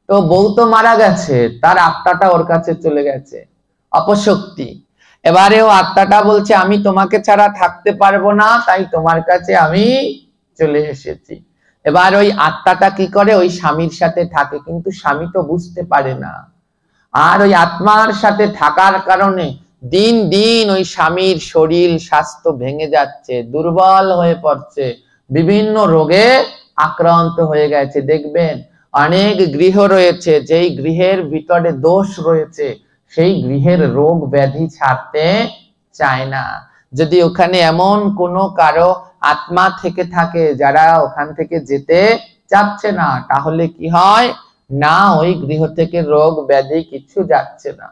তো বউ তো মারা গেছে, তার আত্মাটা ওর কাছে চলে গেছে। অপশক্তি। এবারে ও আত্মাটা বলছে, আমি তোমাকে ছাড়া থাকতে পারবো না, তাই তোমার কাছে আমি চলে এসেছি। এবার ওই আত্মাটা কি করে, ওই স্বামীর সাথে থাকে, কিন্তু স্বামী তো বুঝতে পারে না। আর ওই আত্মার সাথে থাকার কারণে দিন দিন ওই স্বামীর শরীর স্বাস্থ্য ভেঙে যাচ্ছে, দুর্বল হয়ে পড়ছে, বিভিন্ন রোগে আক্রান্ত হয়ে গেছে। দেখবেন অনেক গৃহ রয়েছে, যেই গৃহের ভিতরে দোষ রয়েছে, সেই গৃহের রোগ ব্যাধি ছাড়তে চায় না। যদি ওখানে এমন কোনো কারো আত্মা থেকে থাকে যারা ওখান থেকে যেতে চাচ্ছে না, তাহলে কি হয় না, ওই গৃহ থেকে রোগ ব্যাধি কিছু যাচ্ছে না।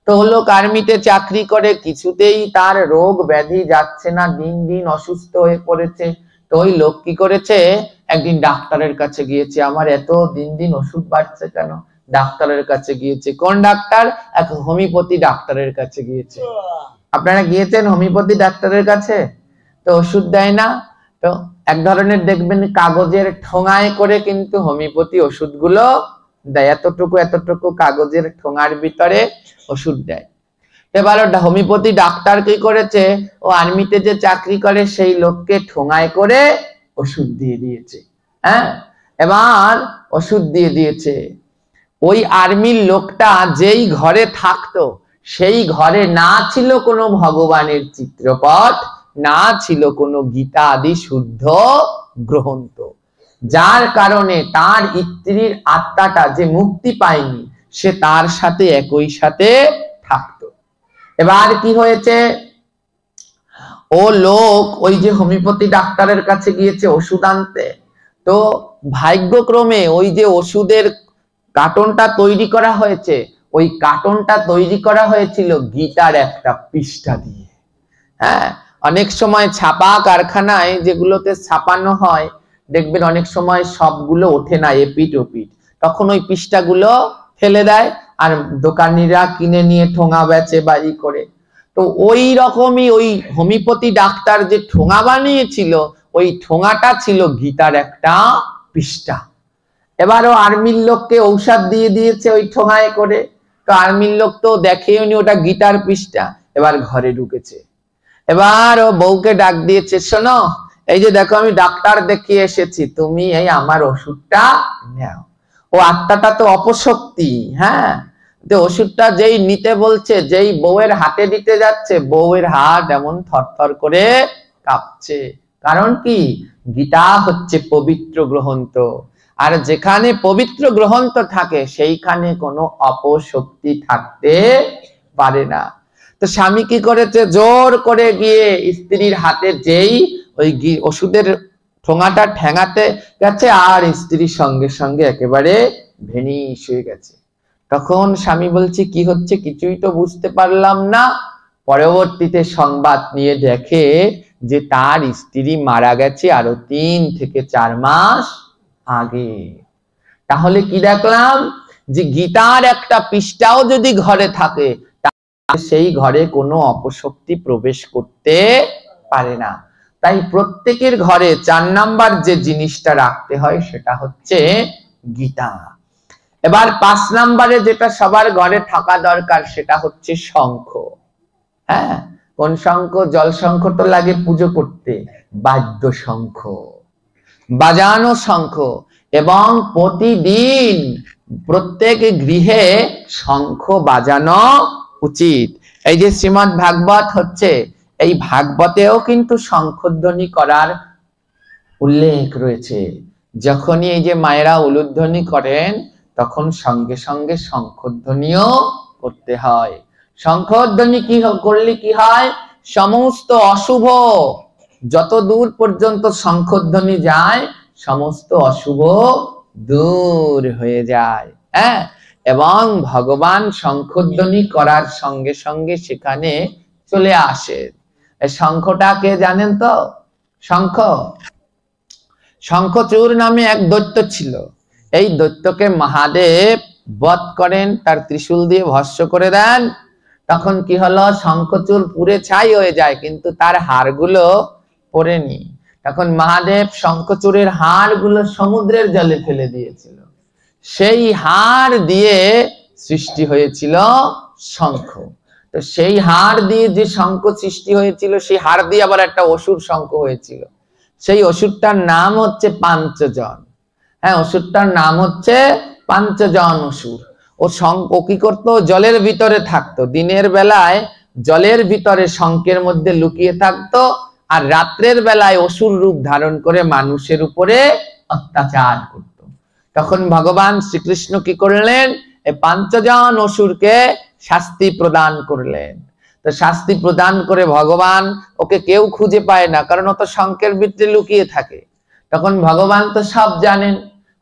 তো লোক আর্মিতে চাকরি করে, কিছুতেই তার রোগ ব্যাধি যাচ্ছে না, দিন দিন অসুস্থ হয়ে পড়েছে। তো ওই লোক কি করেছে, একদিন ডাক্তারের কাছে গিয়েছে, আমার এত দিন দিন ওষুধ বাড়ছে কেন? ডাক্তারের কাছে গিয়েছে। কোন ডাক্তার? এক হোমিওপ্যাথি ডাক্তারের কাছে গিয়েছে। আপনারা গিয়েছেন হোমিওপ্যাথি ডাক্তারের কাছে? তো ওষুধ দেয় না। তো এক ধরনের দেখবেন কাগজের ঠোঙায় করে কিন্তু হোমিওপ্যাথি ওষুধগুলো দেয়, এতটুকু এতটুকু কাগজের ঠোঙার ভিতরে ওষুধ দেয়। এবার হোমিওপ্যাথি ডাক্তার কি করেছে, ও আর্মিতে যে চাকরি করে সেই লোককে ঠোঙায় করে ওষুধ দিয়ে দিয়েছে। হ্যাঁ, এবার ওষুধ দিয়ে দিয়েছে। ওই আর্মির লোকটা যেই ঘরে থাকতো, সেই ঘরে না ছিল কোনো ভগবানের চিত্রপট, না ছিল কোনো গীতা আদি শুদ্ধ গ্রন্থ, যার কারণে তার স্ত্রীর আত্মাটা যে মুক্তি পায়নি, সে তার সাথে একই সাথে থাকতো। এবার কি হয়েছে, ও লোক ওই যে হোমিওপ্যাথি ডাক্তারের কাছে গিয়েছে ওষুধ আনতে। তো ভাগ্যক্রমে ওই যে ওষুধের কার্টনটা তৈরি করা হয়েছে, ওই কার্টনটা তৈরি করা হয়েছিল গীতার একটা পৃষ্ঠা দিয়ে। হ্যাঁ, অনেক সময় ছাপা কারখানায় যেগুলোতে ছাপানো হয়, দেখবেন অনেক সময় সবগুলো ওঠে না, এপিট ওপিট, তখন ওই পৃষ্ঠাগুলো ফেলে দেয়, আর দোকানিরা কিনে নিয়ে ঠোঙা বেচে বা ই করে। তো ওই রকমই ওই হোমিওপ্যাথি ডাক্তার যে ঠোঙা বানিয়েছিল, ওই ঠোঙাটা ছিল গীতার একটা পৃষ্ঠা। এবারও আর্মির লোককে ঔষধ দিয়ে দিয়েছে ওই ঠোঙায় করে। তো আর্মির লোক তো দেখেওনি ওটা গীতার পৃষ্ঠা। এবার ঘরে ঢুকেছে, এবার ও বউকে ডাক দিয়েছে, শোনো, এই যে দেখো আমি ডাক্তার দেখিয়ে এসেছি, তুমি এই আমার ওষুধটা নাও। ও আত্মাটা তো অপশক্তি, হ্যাঁ, তো ওষুধটা যেই নিতে বলছে, যেই বউয়ের হাতে দিতে যাচ্ছে, বউয়ের হাত এমন থরথর করে কাঁপছে। কারণ কি, গীতা হচ্ছে পবিত্র গ্রন্থ, আর যেখানে পবিত্র গ্রন্থ থাকে সেইখানে কোনো অপশক্তি থাকতে পারে না। তো স্বামী কি করেছে, জোর করে গিয়ে স্ত্রীর হাতে যেই ওই ওষুধের ঠোঙাটা ঠেঙাতে গেছে, আর স্ত্রীর সঙ্গে সঙ্গে একেবারে ভেনিশ হয়ে গেছে। তখন স্বামী বলছে, কি হচ্ছে কিছুই তো বুঝতে পারলাম না। পরবর্তীতে সংবাদ নিয়ে দেখে যে তার স্ত্রী মারা গেছে আরো 3 থেকে 4 মাস আগে। তাহলে কি দেখলাম, যে গীতার একটা পৃষ্ঠাও যদি ঘরে থাকে, তাহলে সেই ঘরে কোনো অপশক্তি প্রবেশ করতে পারে না। তাই প্রত্যেকের ঘরে 4 নাম্বার যে জিনিসটা রাখতে হয় সেটা হচ্ছে গীতা। এবার 5 নাম্বারে যেটা সবার ঘরে থাকা দরকার সেটা হচ্ছে শঙ্খ। হ্যাঁ, কোন শঙ্খ? জল শঙ্খ তো লাগে পুজো করতে, বাদ্য শঙ্খ, বাজানো শঙ্খ। এবং প্রতিদিন প্রত্যেক গৃহে শঙ্খ বাজানো উচিত। এই যে শ্রীমদ ভাগবত হচ্ছে, এই ভাগবতেও কিন্তু শঙ্খধ্বনি করার উল্লেখ রয়েছে। যখনই এই যে মায়েরা উলুধ্বনি করেন, তখন সঙ্গে সঙ্গে শঙ্খধ্বনিও করতে হয়। শঙ্খধ্বনি কি করলে কি হয়, সমস্ত অশুভ যত দূর পর্যন্ত শঙ্খধ্বনি যায়, সমস্ত অশুভ দূর হয়ে যায়। হ্যাঁ, এবং ভগবান শঙ্খধ্বনি করার সঙ্গে সঙ্গে সেখানে চলে আসে। শঙ্খটা কে জানেন তো? শঙ্খ, শঙ্খচূড় নামে এক দৈত্য ছিল। এই দৈত্যকে মহাদেব বধ করেন, তার ত্রিশূল দিয়ে ভস্ম করে দেন। তখন কি হলো, শঙ্খচূড় পুড়ে ছাই হয়ে যায়, কিন্তু তার হাড়গুলো পড়েনি। তখন মহাদেব শঙ্খচূড়ের হাড়গুলো সমুদ্রের জলে ফেলে দিয়েছিল। সেই হাড় দিয়ে সৃষ্টি হয়েছিল শঙ্খ। তো সেই হাড় দিয়ে যে শঙ্খ সৃষ্টি হয়েছিল, সেই হাড় দিয়ে আবার একটা অসুর শঙ্খ হয়েছিল। সেই অসুরটার নাম হচ্ছে পাঞ্চজন। হ্যাঁ, অসুরটার নাম হচ্ছে পাঞ্চজন অসুর। ও কি করতো, জলের ভিতরে থাকতো। দিনের বেলায় জলের ভিতরে শঙ্খের মধ্যে লুকিয়ে থাকতো, আর রাত্রের বেলায় অসুর রূপ ধারণ করে মানুষের উপরে অত্যাচার করত। তখন ভগবান শ্রীকৃষ্ণ কি করলেন? এই 5 জন অসুরকে শাস্তি প্রদান করলেন। তো শাস্তি প্রদান করে ভগবান, ওকে কেউ খুঁজে পায় না, কারণ ও তো শঙ্খের ভিতরে লুকিয়ে থাকে। তখন ভগবান তো সব জানেন।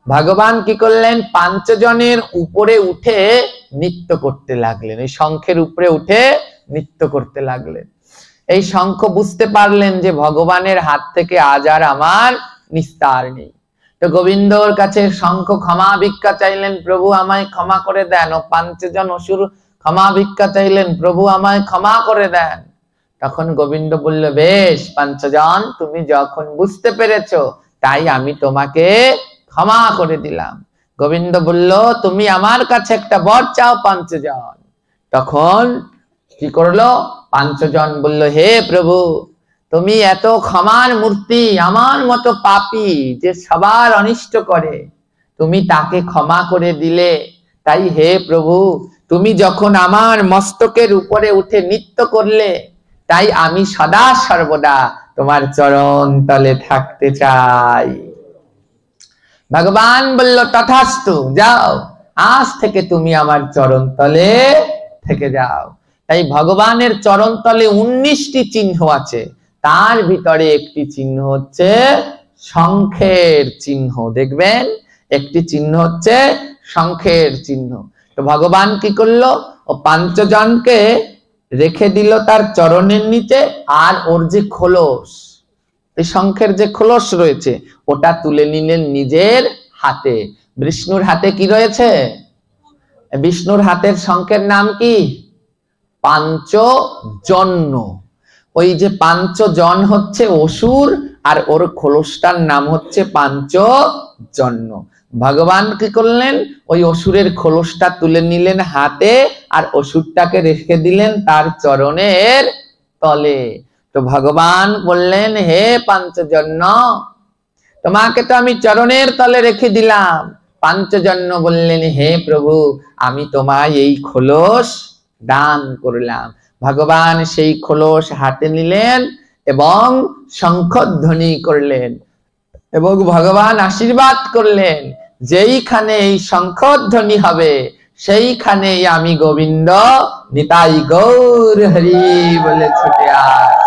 ভগবান কি করলেন? 5 জনের উপরে উঠে নৃত্য করতে লাগলেন, এই শঙ্খের উপরে উঠে নৃত্য করতে লাগলেন। এই শঙ্খ বুঝতে পারলেন যে ভগবানের হাত থেকে আজ আর আমার নিস্তার নেই। তো গোবিন্দর কাছে শঙ্খ ক্ষমা ভিক্ষা চাইলেন, প্রভু আমায় ক্ষমা করে দেন। ও 5 জন অসুর ক্ষমা ভিক্ষা চাইলেন, প্রভু আমায় ক্ষমা করে দেন। তখন গোবিন্দ বলল, বেশ 5 জন, তুমি যখন বুঝতে পেরেছো তাই আমি তোমাকে ক্ষমা করে দিলাম। গোবিন্দ বলল, তুমি আমার কাছে একটা বর চাও 5 জন। তখন কি করলো? 5 জন বলল, হে প্রভু, তুমি এত ক্ষমার মূর্তি, আমার মতো পাপী যে সবার অনিষ্ট করে, তুমি তাকে ক্ষমা করে দিলে। তাই হে প্রভু, তুমি যখন আমার মস্তকের উপরে উঠে নৃত্য করলে, তাই আমি সদা সর্বদা তোমার চরণ তলে থাকতে চাই। ভগবান বলল, তথাস্তু, যাও, আজ থেকে তুমি আমার চরণ তলে থেকে যাও। তাই ভগবানের চরণ তলে 19টি চিহ্ন আছে, তার ভিতরে একটি চিহ্ন হচ্ছে শঙ্খের চিহ্ন। দেখবেন একটি চিহ্ন হচ্ছে শঙ্খের চিহ্ন। তো ভগবান কি করলো? ও 5 জনকে রেখে দিল তার চরণের নিচে, আর ওর যে খোলস, এই শঙ্খের যে খোলস রয়েছে, ওটা তুলে নিলেন নিজের হাতে। বিষ্ণুর হাতে কি রয়েছে? বিষ্ণুর হাতের শঙ্খের নাম কি? পাঞ্চজন্য। ওই যে 5 জন হচ্ছে অসুর, আর ওর খোলসটার নাম হচ্ছে পাঞ্চজন্য। ভগবান কি করলেন? ওই অসুরের খোলসটা তুলে নিলেন হাতে, আর অসুরটাকে রেখে দিলেন তার চরণের তলে। তো ভগবান বললেন, হে 5 জন্য, তোমাকে তো আমি চরণের তলে রেখে দিলাম। 5 জন্য বললেন, হে প্রভু, আমি তোমায় এই খোলস দান করলাম। ভগবান সেই খোলস হাতে নিলেন এবং শঙ্খধ্বনি করলেন, এবং ভগবান আশীর্বাদ করলেন, যেইখানে এই শঙ্খধ্বনি হবে সেইখানেই আমি গোবিন্দ নিতাই গৌর হরি বলে ছুটে আস।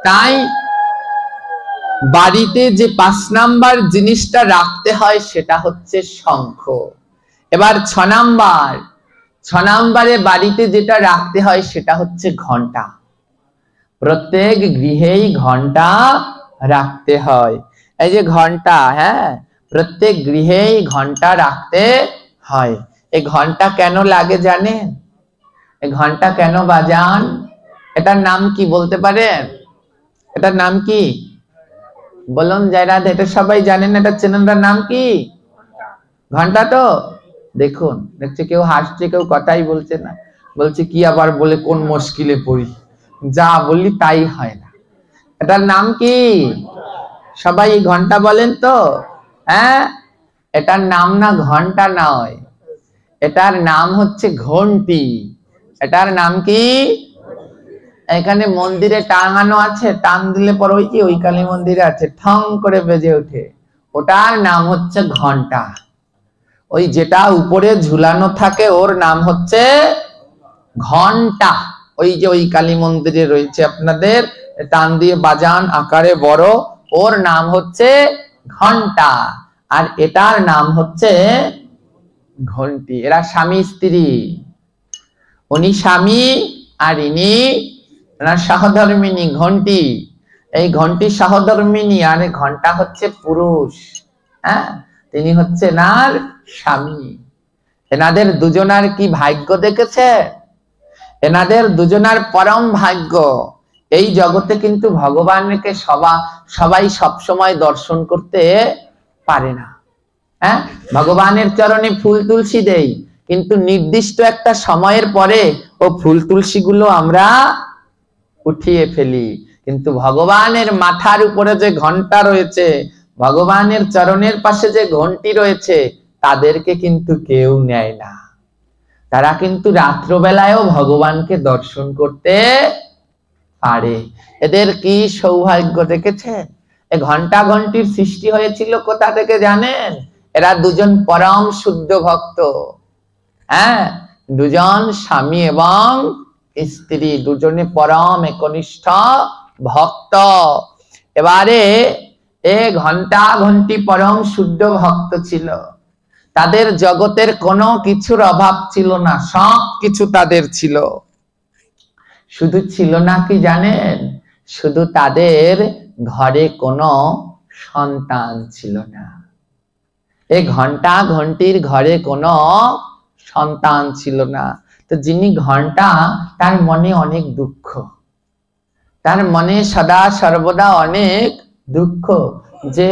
তাই বাড়িতে যে 5 নাম্বার জিনিসটা রাখতে হয় সেটা হচ্ছে শঙ্খ। এবার 6 নাম্বারে বাড়িতে যেটা রাখতে হয় সেটা হচ্ছে ঘন্টা। প্রত্যেক গৃহেই ঘন্টা রাখতে হয়। এই যে ঘন্টা, হ্যাঁ, প্রত্যেক গৃহেই ঘন্টা রাখতে হয়। এই ঘন্টা কেন লাগে জানেন? এই ঘন্টা কেন বাজান? এটার নাম কি বলতে পারেন? এটার নাম কি বলুন যারা, এটা সবাই জানেন, এটা চেনেনটার নাম কি? ঘন্টা। তো দেখুন, দেখছে কেউ হাসছে, কেউ কথাই বলছে না, বলছে কি আবার বলে কোন মুশকিলে পড়ি, যা বললি তাই হয় না। এটার নাম কি? সবাই ঘন্টা বলেন তো? হ্যাঁ, এটার নাম না ঘন্টা নয়, এটার নাম হচ্ছে ঘন্টি। এটার নাম কি? এখানে মন্দিরে টাঙানো আছে, টান দিলে পর ওই কি ওই কালী মন্দিরে আছে, ঠং করে বেজে ওঠে, ওটার নাম হচ্ছে ঘন্টা। ওই যেটা উপরে ঝুলানো থাকে ওর নাম হচ্ছে ঘন্টা। ওই যে ওই কালী মন্দিরে রয়েছে আপনাদের, টান দিয়ে বাজান আকারে বড়, ওর নাম হচ্ছে ঘন্টা, আর এটার নাম হচ্ছে ঘন্টি। এরা স্বামী স্ত্রী, উনি স্বামী আর ইনি সহধর্মিনী ঘন্টি। এই ঘন্টি সহধর্মিনী, আর ঘন্টা হচ্ছে পুরুষ। হ্যাঁ, তিনি হচ্ছে নার স্বামী। এনাদের দুজনার কি ভাগ্য দেখেছে? এনাদের দুজনার পরম ভাগ্য। এই জগতে কিন্তু ভগবানকে সবাই সবসময় দর্শন করতে পারে না। হ্যাঁ, ভগবানের চরণে ফুল তুলসী দেই, কিন্তু নির্দিষ্ট একটা সময়ের পরে ও ফুল তুলসী গুলো আমরা উঠিয়ে ফেলি। কিন্তু ভগবানের মাথার উপরে যে ঘন্টা রয়েছে, ভগবানের চরণের পাশে যে ঘন্টি রয়েছে তাদেরকে কিন্তু কেউ নেয় না। তারা কিন্তু রাত্রবেলায়ও ভগবানকে দর্শন করতে পারে। এদের কি সৌভাগ্য দেখেছেন? এই ঘন্টা ঘন্টির সৃষ্টি হয়েছিল কোথা থেকে জানেন? এরা দুজন পরম শুদ্ধ ভক্ত, হ্যাঁ, দুজন স্বামী এবং স্ত্রী, দুজনে পরম একনিষ্ঠ ভক্ত। এবারে এ ঘন্টা ঘন্টি পরম শুদ্ধ ভক্ত ছিল। তাদের জগতের কোনো কিছুর অভাব ছিল না, সব কিছু তাদের ছিল। শুধু ছিল না কি জানেন? শুধু তাদের ঘরে কোনো সন্তান ছিল না। এই ঘন্টা ঘন্টির ঘরে কোনো সন্তান ছিল না। তো যিনি ঘন্টা, তার মনে অনেক দুঃখ, তার মনে সদা সর্বদা অনেক দুঃখ যে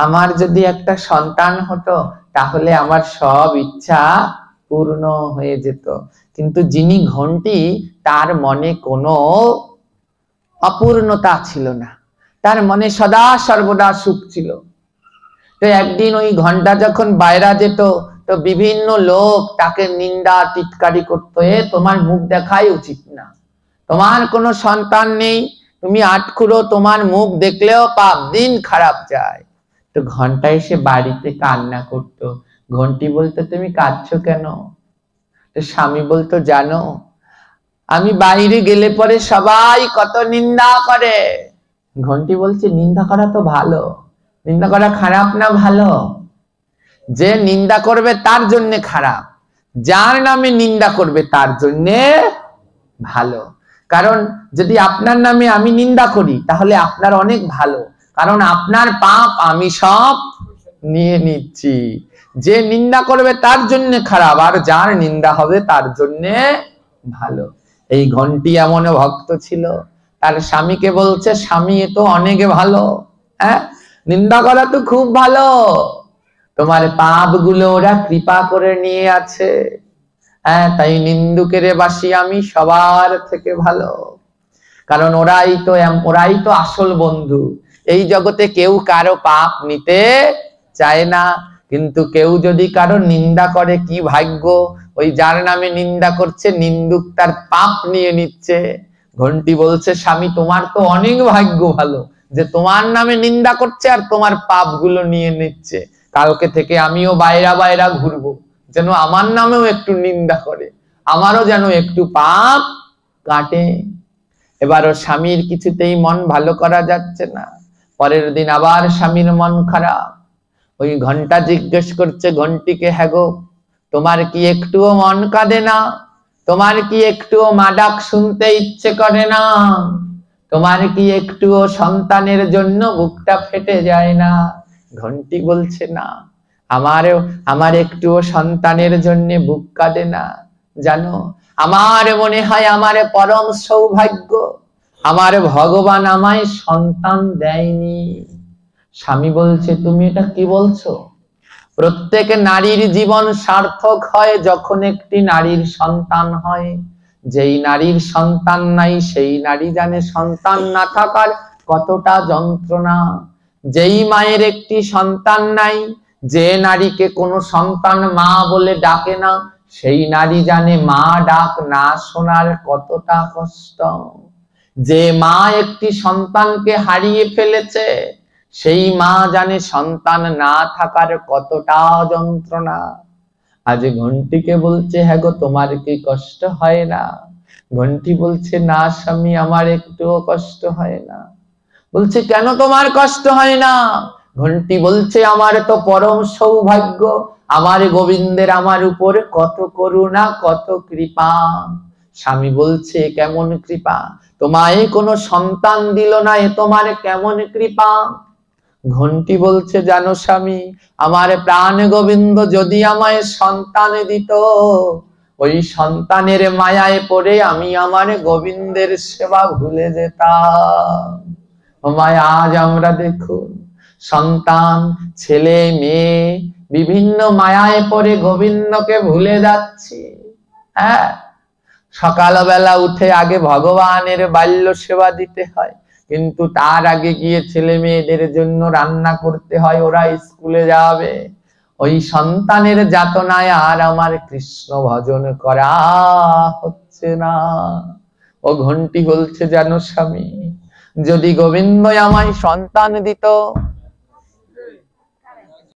আমার যদি একটা সন্তান হতো তাহলে আমার সব ইচ্ছা পূর্ণ হয়ে যেত। কিন্তু যিনি ঘন্টি, তার মনে কোনো অপূর্ণতা ছিল না, তার মনে সদা সর্বদা সুখ ছিল। তো একদিন ওই ঘন্টা যখন বাইরে যেত তো বিভিন্ন লোক তাকে নিন্দা টিটকারি করতো, তোমার মুখ দেখাই উচিত না, তোমার কোনো সন্তান নেই, তুমি আটখুরো, তোমার মুখ দেখলেও পাপ, দিন খারাপ যায়। তো ঘন্টা এসে বাড়িতে কান্না করতো। ঘন্টি বলতো, তুমি কাঁদছো কেন? তো স্বামী বলতো, জানো আমি বাইরে গেলে পরে সবাই কত নিন্দা করে। ঘন্টি বলছে, নিন্দা করা তো ভালো, নিন্দা করা খারাপ না ভালো? যে নিন্দা করবে তার জন্য খারাপ, যার নামে নিন্দা করবে তার জন্য ভালো। কারণ যদি আপনার নামে আমি নিন্দা করি তাহলে আপনার অনেক ভালো, কারণ আপনার পাপ আমি সব নিয়ে নিচ্ছি। যে নিন্দা করবে তার জন্য খারাপ, আর যার নিন্দা হবে তার জন্য ভালো। এই ঘন্টি এমন ভক্ত ছিল, তার স্বামীকে বলছে, স্বামী এ তো অনেক ভালো, হ্যাঁ, নিন্দা করা তো খুব ভালো, তোমার পাপ গুলো ওরা কৃপা করে নিয়ে আছে, হ্যাঁ, তাই নিন্দুকের বাসি আমি সবার থেকে ভালো। কারণ ওরাই তো আসল বন্ধু। এই জগতে কেউ কারো পাপ নিতে চায় না, কিন্তু কেউ যদি কারো নিন্দা করে কি ভাগ্য, ওই যার নামে নিন্দা করছে নিন্দুক তার পাপ নিয়ে নিচ্ছে। ঘন্টি বলছে, স্বামী তোমার তো অনেক ভাগ্য ভালো যে তোমার নামে নিন্দা করছে আর তোমার পাপ গুলো নিয়ে নিচ্ছে। কালকে থেকে আমিও বাইরা বাইরা ঘুরবো, যেন আমার নামেও একটু নিন্দা করে, আমারও যেন একটু পাপ কাটে। এবারও স্বামীর কিছুতেই মন ভালো করা যাচ্ছে না। পরের দিন আবার স্বামীর মন খারাপ। ওই ঘন্টা জিজ্ঞেস করছে ঘন্টিকে, হ্যাঁ গো, তোমার কি একটুও মন কাঁদে না? তোমার কি একটুও মা ডাক শুনতে ইচ্ছে করে না? তোমার কি একটুও সন্তানের জন্য বুকটা ফেটে যায় না? ঘন্টি বলছে, না, আমার একটুও সন্তানের জন্য বুক কাঁদে না। জানো, আমার মনে হয় আমার পরম সৌভাগ্য, আমার ভগবান আমায় সন্তান দেয়নি। স্বামী বলছে, তুমি এটা কি বলছো? প্রত্যেক নারীর জীবন সার্থক হয় যখন একটি নারীর সন্তান হয়। যেই নারীর সন্তান নাই সেই নারী জানে সন্তান না থাকার কতটা যন্ত্রণা। যেই মায়ের একটি সন্তান নাই, যে নারীকে কোনো সন্তান মা বলে ডাকে না, সেই নারী জানে মা ডাক না শোনার কতটা কষ্ট। যে মা একটি সন্তানকে হারিয়ে ফেলেছে, সেই মা জানে সন্তান না থাকার কতটা যন্ত্রণা। আজ ঘন্টিকে বলছে, হ্যাঁ গো, তোমার কি কষ্ট হয় না? ঘন্টি বলছে, না স্বামী, আমার একটুও কষ্ট হয় না। বলছে, কেন তোমার কষ্ট হয় না? ঘন্টি বলছে, আমার তো পরম সৌভাগ্য, আমার গোবিন্দের আমার উপরে কত করুণা, কত কৃপা। স্বামী বলছে, কেমন কৃপা? তোমায় কোনো সন্তান দিল না, এ তোমার কেমন কৃপা? ঘন্টি বলছে, জানো স্বামী, আমার প্রাণ গোবিন্দ যদি আমায় সন্তান দিত, ওই সন্তানের মায়ায় পড়ে আমি আমার গোবিন্দের সেবা ভুলে যেতাম। মায়া, আজ আমরা দেখুন, সন্তান, ছেলে মেয়ে, বিভিন্ন মায়ায় পড়ে গোবিন্দকে ভুলে যাচ্ছি। হ্যাঁ, সকালবেলা উঠে আগে ভগবানের বাল্য সেবা দিতে হয়, কিন্তু তার আগে গিয়ে ছেলে মেয়েদের জন্য রান্না করতে হয়, ওরা স্কুলে যাবে। ওই সন্তানের যাতনায় আর আমার কৃষ্ণ ভজন করা হচ্ছে না। ও ঘন্টি বলছে, জানো স্বামী, যদি গোবিন্দ আমায় সন্তান দিত